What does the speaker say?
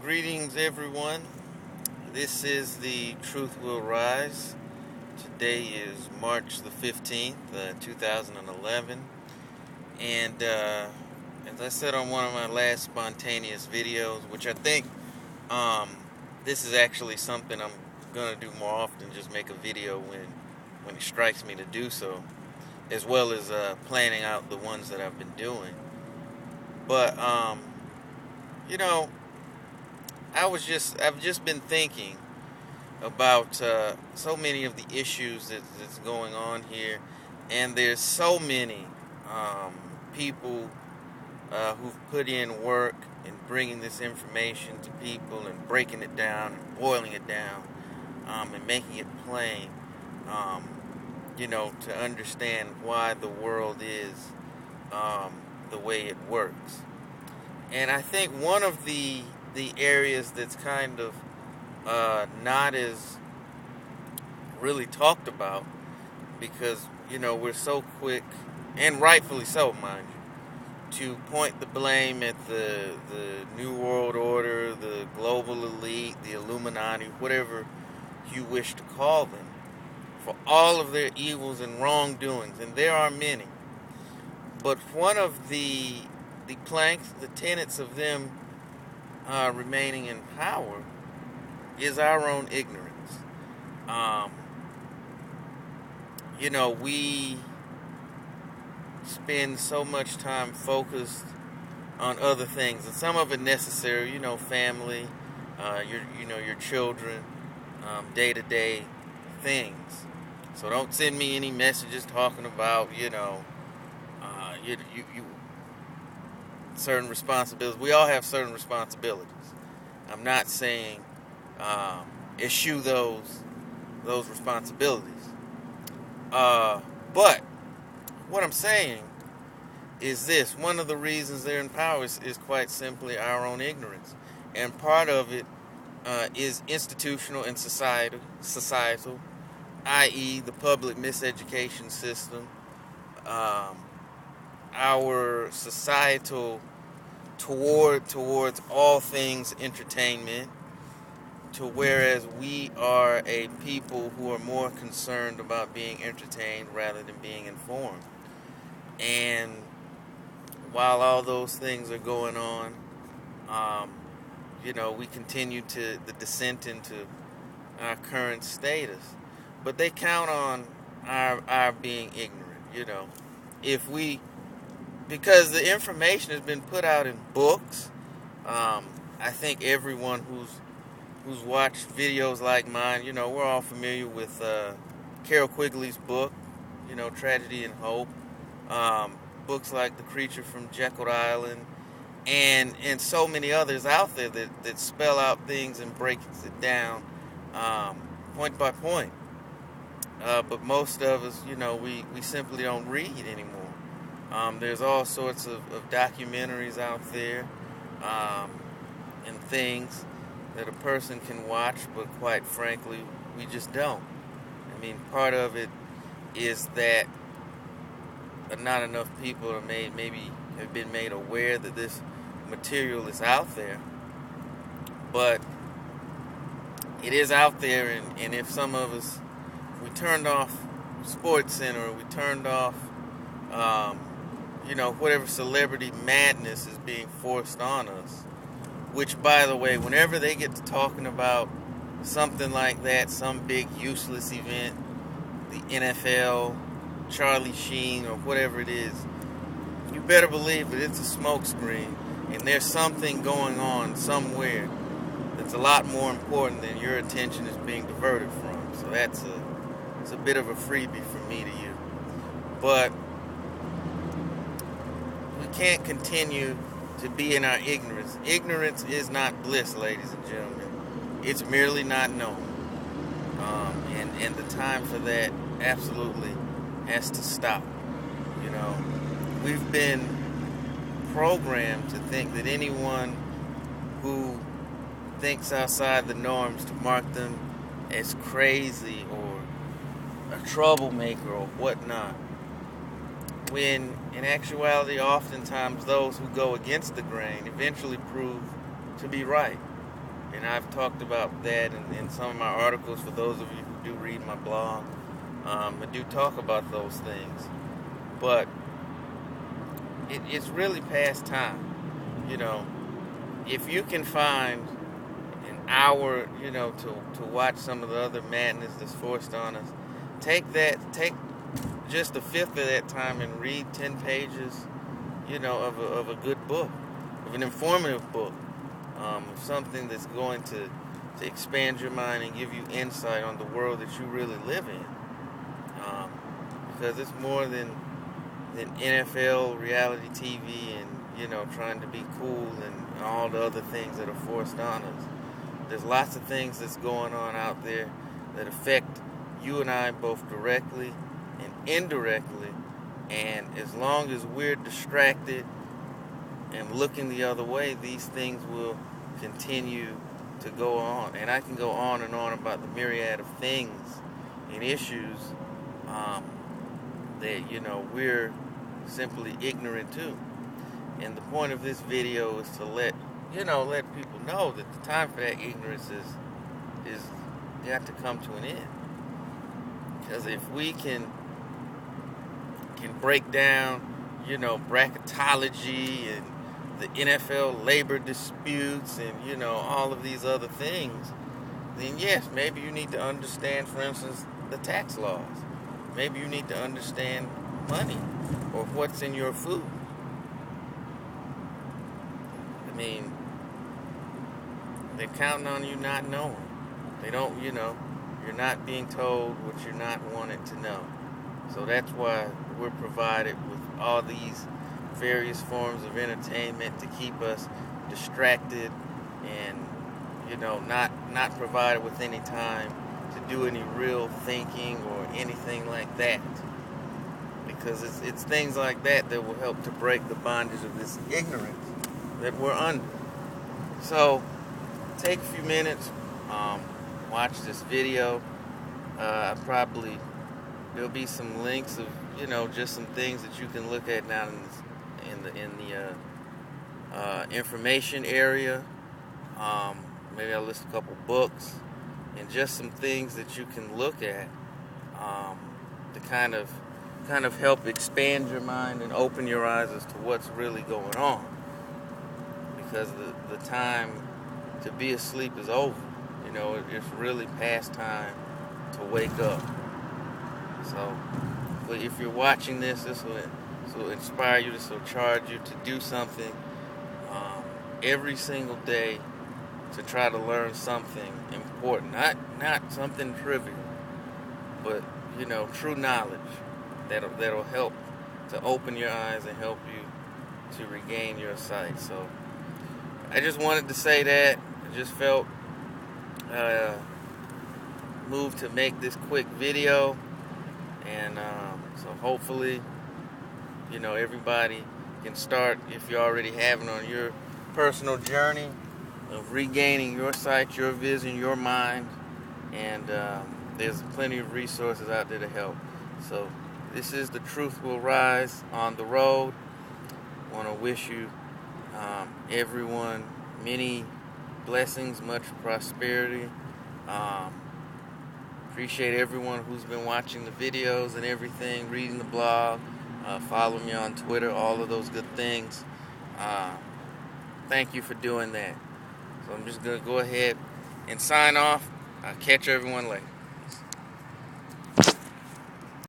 Greetings, everyone. This is the Truth Will Rise. Today is March the 15th, 2011. And as I said on one of my last spontaneous videos, which I think this is actually something I'm going to do more often, just make a video when it strikes me to do so, as well as planning out the ones that I've been doing. But, you know, I've just been thinking about so many of the issues that's going on here, and there's so many people who've put in work in bringing this information to people and breaking it down and boiling it down and making it plain, to understand why the world is the way it works. And I think one of the areas that's kind of not as really talked about, because we're so quick, and rightfully so, mind you, to point the blame at the New World Order, the global elite, the Illuminati, whatever you wish to call them, for all of their evils and wrongdoings, and there are many. But one of the planks, the tenets of them remaining in power, is our own ignorance. We spend so much time focused on other things, and some of it necessary. Family, your children, day-to-day things. So don't send me any messages talking about you certain responsibilities. We all have certain responsibilities. I'm not saying eschew those responsibilities. But what I'm saying is this: one of the reasons they're in power is quite simply our own ignorance, and part of it is institutional and societal, i.e., the public miseducation system. Our societal towards all things entertainment, to whereas we are a people who are more concerned about being entertained rather than being informed. And while all those things are going on, we continue to the descent into our current status. But they count on our being ignorant, if we, because the information has been put out in books. I think everyone who's watched videos like mine, we're all familiar with Carol Quigley's book, Tragedy and Hope. Books like The Creature from Jeckyl Island, and so many others out there that spell out things and breaks it down point by point. But most of us, we simply don't read anymore. There's all sorts of documentaries out there and things that a person can watch, but quite frankly, we just don't. I mean, part of it is that not enough people are maybe have been made aware that this material is out there. But it is out there, and if some of us, we turned off Sports Center, or we turned off whatever celebrity madness is being forced on us, which, by the way, whenever they get to talking about something like that, some big useless event, the NFL, Charlie Sheen, or whatever it is, you better believe that it's a smokescreen, and there's something going on somewhere that's a lot more important than your attention is being diverted from. So it's a bit of a freebie from me to you. But we can't continue to be in our ignorance. Ignorance is not bliss, ladies and gentlemen. It's merely not known. And the time for that absolutely has to stop. We've been programmed to think that anyone who thinks outside the norms, to mark them as crazy or a troublemaker or whatnot, when in actuality, oftentimes those who go against the grain eventually prove to be right. And I've talked about that in some of my articles for those of you who do read my blog. I do talk about those things. But it's really past time. If you can find an hour, to watch some of the other madness that's forced on us, take just a fifth of that time and read 10 pages, of a good book, of an informative book, of something that's going to expand your mind and give you insight on the world that you really live in. Because it's more than NFL, reality TV, and trying to be cool and all the other things that are forced on us. There's lots of things that's going on out there that affect you and I both directly and indirectly. And as long as we're distracted and looking the other way, these things will continue to go on. And I can go on and on about the myriad of things and issues that we're simply ignorant to. And the point of this video is to let people know that the time for that ignorance is got to come to an end. Because if we can break down, bracketology and the NFL labor disputes and all of these other things, then yes, maybe you need to understand, for instance, the tax laws. Maybe you need to understand money or what's in your food. I mean, they're counting on you not knowing. They don't, you're not being told what you're not wanted to know. So that's why we're provided with all these various forms of entertainment to keep us distracted and, not provided with any time to do any real thinking or anything like that. Because it's things like that that will help to break the bondage of this ignorance that we're under. So take a few minutes, watch this video. There'll be some links of just some things that you can look at now in the information area. Maybe I'll list a couple books and just some things that you can look at to kind of help expand your mind and open your eyes as to what's really going on. Because the time to be asleep is over. It's really past time to wake up. So, but if you're watching this will inspire you, this will charge you to do something every single day to try to learn something important. Not something trivial, but true knowledge that'll help to open your eyes and help you to regain your sight. So I just wanted to say that. I just felt moved to make this quick video, and so hopefully everybody can start, if you already haven't, on your personal journey of regaining your sight, your vision, your mind, and there's plenty of resources out there to help. So this is The Truth Will Rise on the road. I want to wish you everyone many blessings, much prosperity. Appreciate everyone who's been watching the videos and everything, reading the blog, follow me on Twitter, all of those good things. Thank you for doing that. So I'm just going to go ahead and sign off. I'll catch everyone later.